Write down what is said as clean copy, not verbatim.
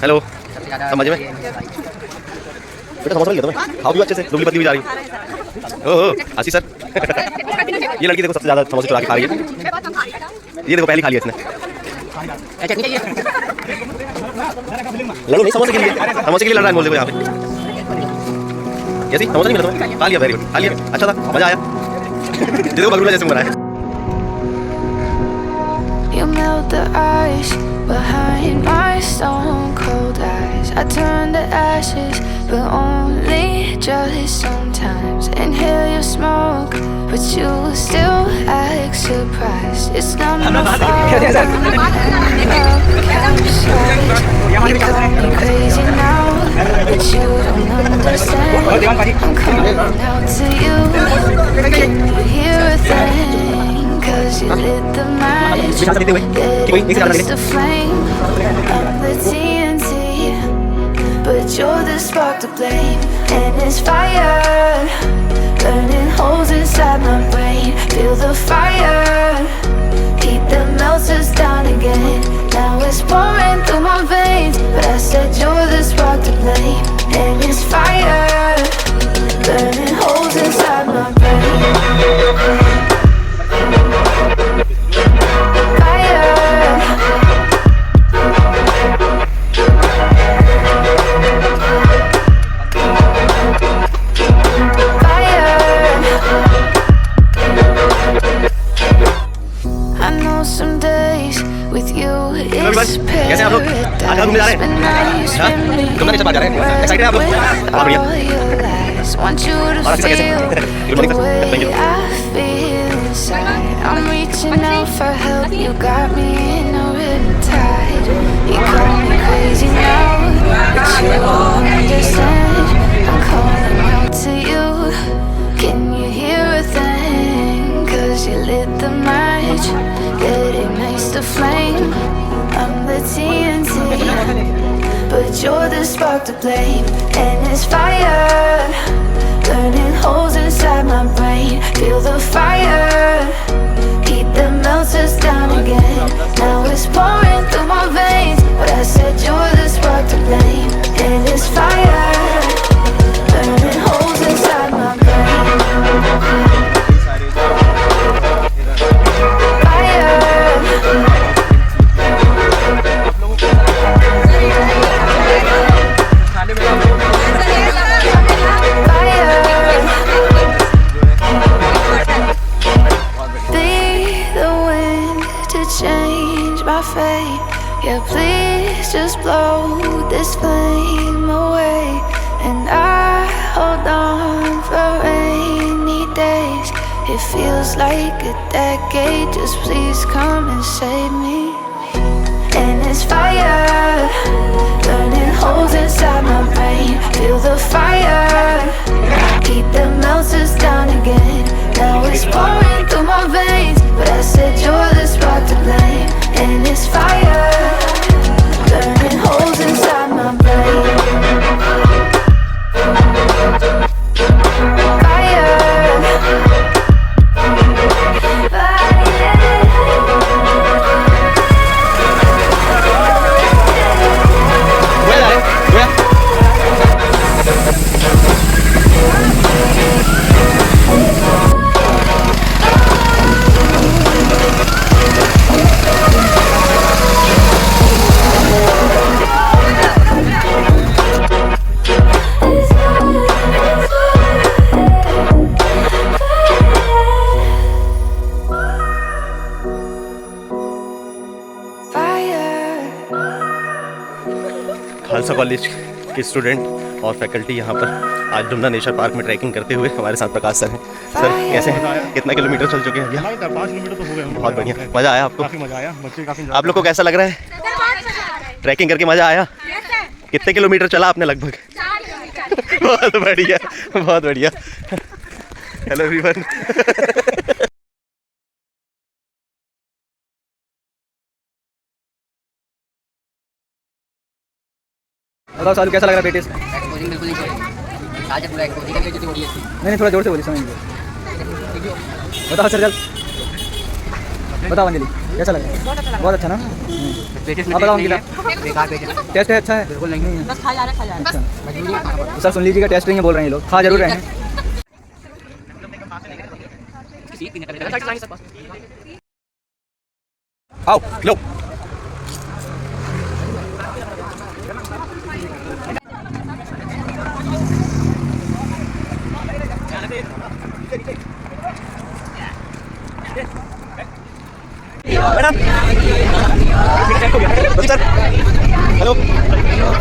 Hello, सब मजे में? बेटा समोसा लिया तुम्हें, खाओ भी अच्छे से, दुबली पतली हुई जा रही है। ओहो आशीष सर ये लड़की देखो सबसे ज़्यादा समोसे चुरा के खा रही है। ये देखो पहले खा लिया इसने। लड़ो नहीं समोसे के लिए लड़ रहा है बोल देखो यहाँ पे। कैसी समोसा नहीं मिला तुम्हें? खा लिया, वेरी गुड, खा लिया, अच्छा था, मजा आया। देखो बगरूला जैसे बना है। You melt the ice behind my stone cold eyes. I turn to ashes, but only just sometimes. Inhale your smoke, but you still act surprised. It's not my fault. You call me crazy now, but you don't understand. I'm calling out to you. Can you hear a thing? Cause you lit the match, it's the flame. I'm the TNT, but you're the spark to blame. And it's fire, burning holes inside my brain. Feel the fire, heat that melts us down again. Now it's pouring through my veins, but I said you're the spark to blame. And it's fire, burning holes inside my brain. कैसे आप लोग? आज घूमने जा रहे हैं? Dumna nature park जा रहे हैं? एक्साइटेड हैं आप लोग? बहुत बढ़िया। और अच्छा कैसे? Good morning sir, thank you. I'm reaching out for help, you got me in a riptide. You call me crazy now, but you don't understand. I'm calling out to you, can you hear a thing? Cause you lit the match, it ignites the flame. I'm the TNT, but you're the spark to blame. And it's fire, burning holes inside my brain. Feel the fire, heat that melts us down again. Now it's pouring through my veins, but I said you're the spark to blame. And it's fire, burning holes inside my brain. Yeah, please just blow this flame away. And I hold on for rainy days. It feels like a decade, just please come and save me. And it's fire, burning holes inside my brain. Feel the fire, heat that melts us down again. Now it's pouring through my veins, but I said you're the spark to blame. And it's fire, burning holes inside my brain. Khalsa college के student और faculty यहाँ पर आज Dumna nature park में trekking करते हुए हमारे साथ प्रकाश सर हैं। सर कैसे हैं? कितना किलोमीटर चल चुके हैं भैया? 5 किलोमीटर तो हो गए। बहुत बढ़िया, मज़ा आया आपको? काफ़ी मज़ा आया, बच्चे काफ़ी। आप लोग को कैसा लग रहा है ट्रैकिंग करके? मज़ा आया? कितने किलोमीटर चला आपने लगभग? बहुत बढ़िया, बहुत बढ़िया। Hello everyone. बताओ सालू कैसा लग रहा है पेटिस? एक्सपोजिंग बिल्कुल नहीं आज पूरा एक्सपोजिंग करके जो थोड़ी अच्छी। नहीं थोड़ा जोर से बोलिए समझ। बताओ सर, चल बताओ अंजलि कैसा लगा? बहुत अच्छा ना। आप बताओ अंकिता, बेकार पेट है, टेस्ट है अच्छा है? बिल्कुल नहीं है, बस खा जा रहा है अच्छा मजबूरी है खाना पड़ता तो सर सुन लीजिएगा, टेस्ट नहीं बोल रहे हैं ये लोग, खा जरूर रहे हैं। आओ लो। Madam, sir hello.